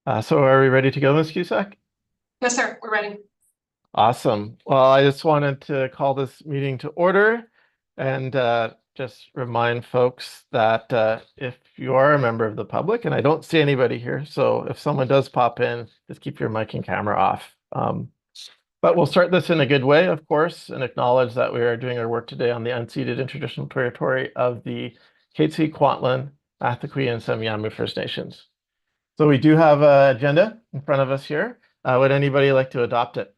So are we ready to go, Ms. Cusack? Yes, sir. We're ready. Awesome. Well, I just wanted to call this meeting to order and just remind folks that if you are a member of the public, and I don't see anybody here, so if someone does pop in, just keep your mic and camera off. But we'll start this in a good way, of course, and acknowledge that we are doing our work today on the unceded intertraditional territory of the Katzie, Kwantlen, Athakwe, and Semiahmoo First Nations. So we do have an agenda in front of us here. Would anybody like to adopt it?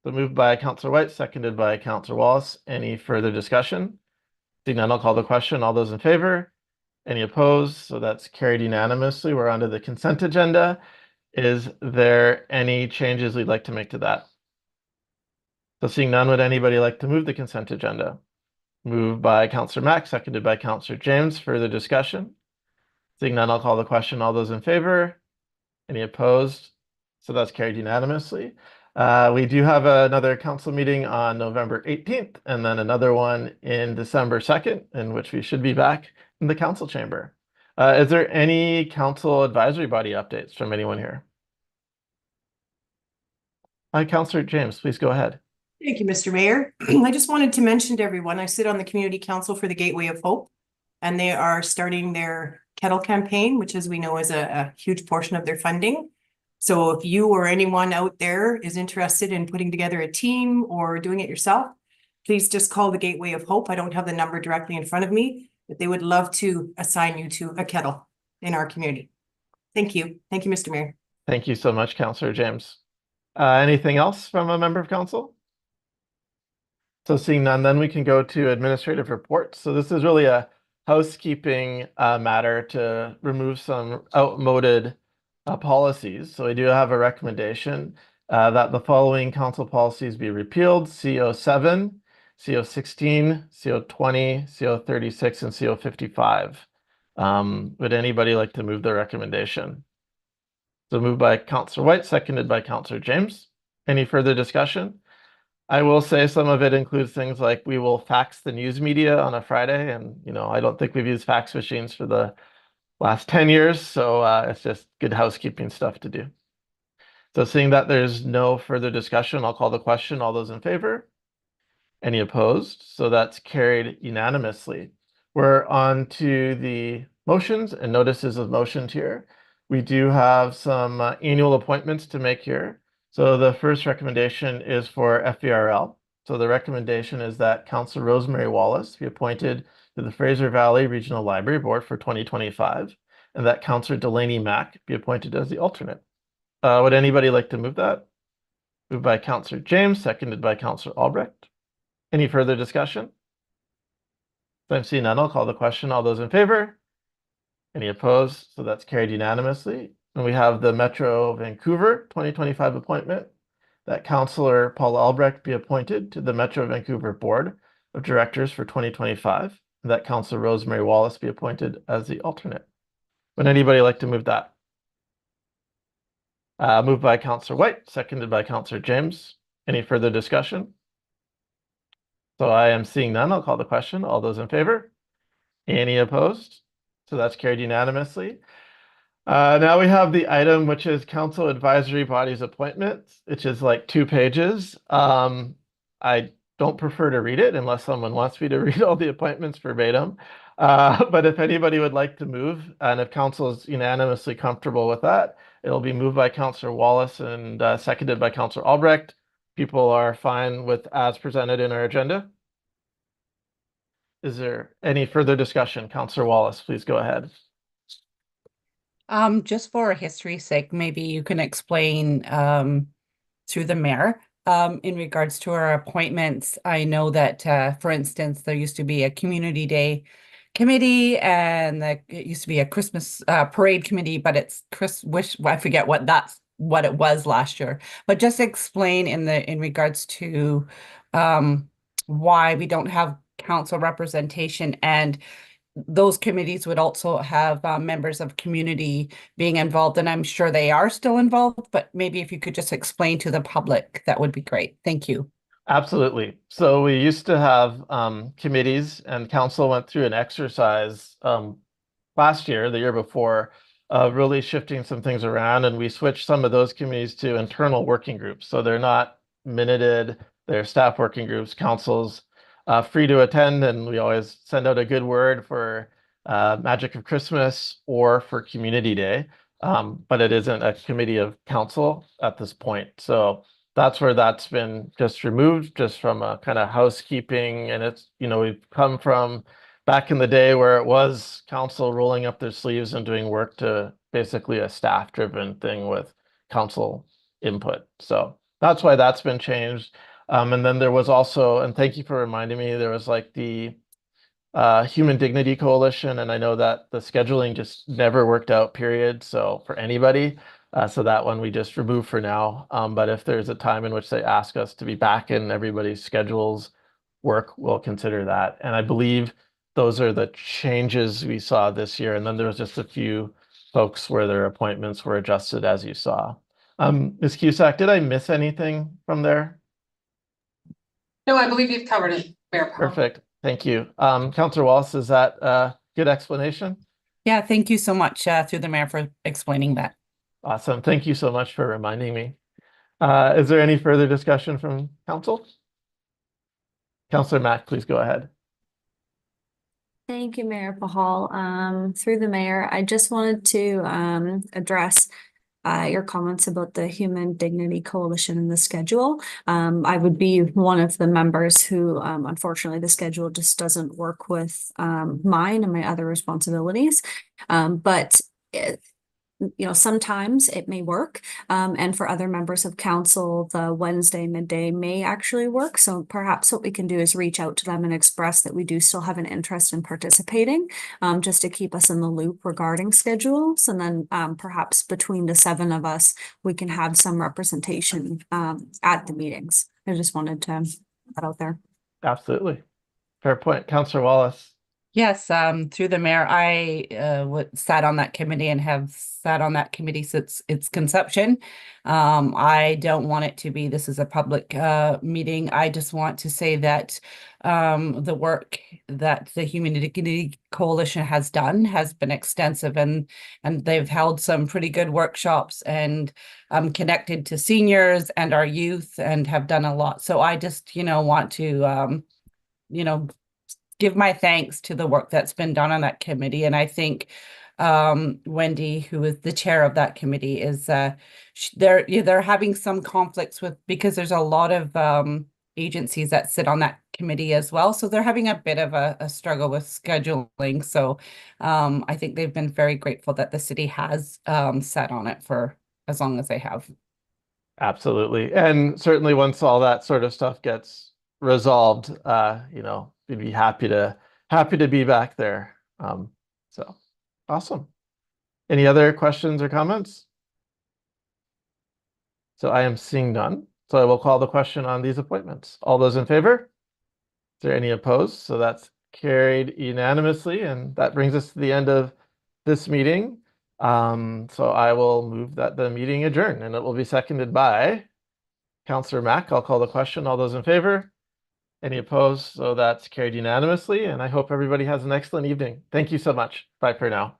So moved by Councillor White, seconded by Councillor Wallace. Any further discussion? Seeing none, I'll call the question. All those in favor? Any opposed? So that's carried unanimously. We're on to the consent agenda. Is there any changes we'd like to make to that? So seeing none, would anybody like to move the consent agenda? Moved by Councillor Mack, seconded by Councillor James. Further discussion? Seeing none, I'll call the question. All those in favor? Any opposed? So that's carried unanimously. We do have another council meeting on November 18th and then another one in December 2nd, in which we should be back in the council chamber. Is there any council advisory body updates from anyone here? Hi, Councillor James, please go ahead. Thank you, Mr. Mayor. I just wanted to mention to everyone, I sit on the Community Council for the Gateway of Hope, and they are starting their kettle campaign, which, as we know, is a huge portion of their funding. So if you or anyone out there is interested in putting together a team or doing it yourself, please just call the Gateway of Hope. I don't have the number directly in front of me, but they would love to assign you to a kettle in our community. Thank you. Thank you, Mr. Mayor. Thank you so much, Councillor James. Anything else from a member of council? So seeing none, then we can go to administrative reports. So this is really a housekeeping matter to remove some outmoded policies. So we do have a recommendation that the following council policies be repealed: CO7, CO16, CO20, CO36, and CO55. Would anybody like to move the recommendation? So moved by Councillor White, seconded by Councillor James. Any further discussion? I will say some of it includes things like we will fax the news media on a Friday, and I don't think we've used fax machines for the last 10 years, so it's just good housekeeping stuff to do. So seeing that there's no further discussion, I'll call the question. All those in favor? Any opposed? So that's carried unanimously. We're on to the motions and notices of motions here. We do have some annual appointments to make here. So the first recommendation is for FVRL. So the recommendation is that Councillor Rosemary Wallace be appointed to the Fraser Valley Regional Library Board for 2025, and that Councillor Delaney Mack be appointed as the alternate. Would anybody like to move that? Moved by Councillor James, seconded by Councillor Albrecht. Any further discussion? So I'm seeing none, I'll call the question. All those in favor? Any opposed? So that's carried unanimously. And we have the Metro Vancouver 2025 appointment, that Councillor Paul Albrecht be appointed to the Metro Vancouver Board of Directors for 2025, and that Councillor Rosemary Wallace be appointed as the alternate. Would anybody like to move that? Moved by Councillor White, seconded by Councillor James. Any further discussion? So I am seeing none. I'll call the question. All those in favor? Any opposed? So that's carried unanimously. Now we have the item, which is council advisory bodies appointments, which is like 2 pages. I don't prefer to read it unless someone wants me to read all the appointments verbatim. But if anybody would like to move, and if council is unanimously comfortable with that, it'll be moved by Councillor Wallace and seconded by Councillor Albrecht. People are fine with as presented in our agenda. Is there any further discussion? Councillor Wallace, please go ahead. Just for history's sake, maybe you can explain through the mayor in regards to our appointments. I know that, for instance, there used to be a community day committee, and it used to be a Christmas parade committee, but it's I forget what it was last year. But just explain in regards to why we don't have council representation, and those committees would also have members of community being involved, and I'm sure they are still involved, but maybe if you could just explain to the public, that would be great. Thank you. Absolutely. So we used to have committees, and council went through an exercise last year, the year before, really shifting some things around, and we switched some of those committees to internal working groups. So they're not minuted, they're staff working groups, councils, free to attend, and we always send out a good word for Magic of Christmas or for Community Day. But it isn't a committee of council at this point. So that's where that's been just removed, just from a kind of housekeeping. And it's, we've come from back in the day where it was council rolling up their sleeves and doing work to basically a staff-driven thing with council input. So that's why that's been changed. And then there was also, and thank you for reminding me, there was like the Human Dignity Coalition, and I know that the scheduling just never worked out, period. So for anybody, so that one we just removed for now. But if there's a time in which they ask us to be back in everybody's schedules work, we'll consider that. And I believe those are the changes we saw this year. And then there was just a few folks where their appointments were adjusted, as you saw. Ms. Cusack, did I miss anything from there? No, I believe you've covered it, Mayor Powell. Perfect. Thank you. Councillor Wallace, is that a good explanation? Yeah, thank you so much through the mayor for explaining that. Awesome. Thank you so much for reminding me. Is there any further discussion from council? Councillor Mack, please go ahead. Thank you, Mayor Pahal. Through the mayor, I just wanted to address your comments about the Human Dignity Coalition and the schedule. I would be one of the members who, unfortunately, the schedule just doesn't work with mine and my other responsibilities. But sometimes it may work. And for other members of council, the Wednesday midday may actually work. So perhaps what we can do is reach out to them and express that we do still have an interest in participating, just to keep us in the loop regarding schedules. And then perhaps between the 7 of us, we can have some representation at the meetings. I just wanted to put that out there. Absolutely. Fair point. Councillor Wallace. Yes, through the mayor, I sat on that committee and have sat on that committee since its conception. I don't want it to be, this is a public meeting. I just want to say that the work that the Human Dignity Coalition has done has been extensive, and they've held some pretty good workshops and connected to seniors and our youth and have done a lot. So I just, want to, give my thanks to the work that's been done on that committee. And I think Wendy, who is the chair of that committee, is they're having some conflicts with, because there's a lot of agencies that sit on that committee as well. So they're having a bit of a struggle with scheduling. So I think they've been very grateful that the city has sat on it for as long as they have. Absolutely. And certainly once all that sort of stuff gets resolved, we'd be happy to be back there. So awesome. Any other questions or comments? So I am seeing none. So I will call the question on these appointments. All those in favor? Is there any opposed? So that's carried unanimously, and that brings us to the end of this meeting. So I will move that the meeting adjourn, and it will be seconded by Councillor Mack. I'll call the question. All those in favor? Any opposed? So that's carried unanimously, and I hope everybody has an excellent evening. Thank you so much. Bye for now.